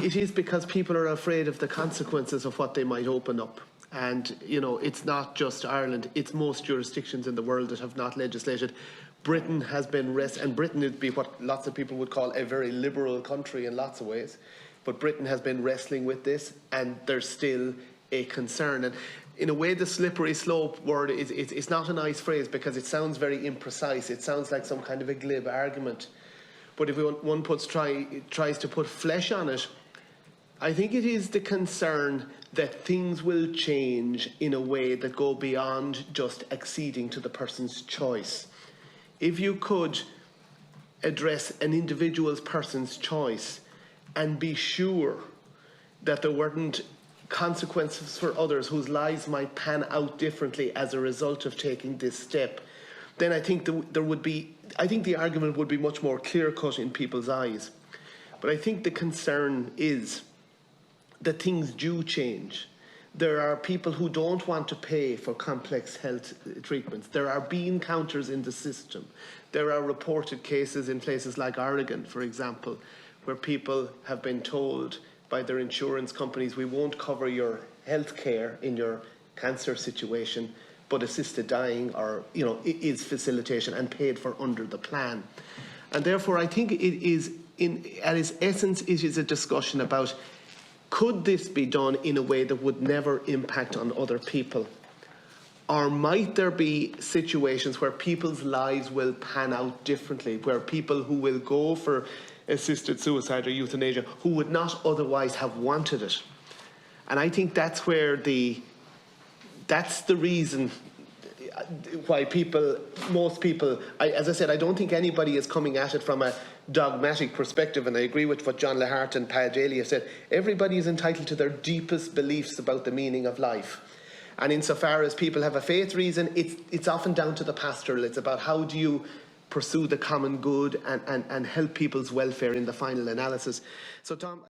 It is because people are afraid of the consequences of what they might open up. And, you know, it's not just Ireland, it's most jurisdictions in the world that have not legislated. Britain has been and Britain would be what lots of people would call a very liberal country in lots of ways. But Britain has been wrestling with this, and there's still a concern. And in a way, the slippery slope word it's not a nice phrase because it sounds very imprecise. It sounds like some kind of a glib argument. But if one tries to put flesh on it, I think it is the concern that things will change in a way that go beyond just acceding to the person's choice. If you could address an individual person's choice and be sure that there weren't consequences for others whose lives might pan out differently as a result of taking this step, then I think the argument would be much more clear-cut in people's eyes. But I think the concern is that things do change. There are people who don't want to pay for complex health treatments. There are bean counters in the system. There are reported cases in places like Oregon, for example, where people have been told by their insurance companies, we won't cover your health care in your cancer situation, but assisted dying or, you know, is facilitation and paid for under the plan. And therefore, I think it is, at its essence, it is a discussion about, could this be done in a way that would never impact on other people? Or might there be situations where people's lives will pan out differently, where people who will go for assisted suicide or euthanasia who would not otherwise have wanted it? And I think that's where that's the reason why most people, as I said, I don't think anybody is coming at it from a dogmatic perspective, and I agree with what John Lahart and Pat Daly have said. Everybody is entitled to their deepest beliefs about the meaning of life. And insofar as people have a faith reason, it's often down to the pastoral. It's about how do you pursue the common good and help people's welfare in the final analysis. So, Tom.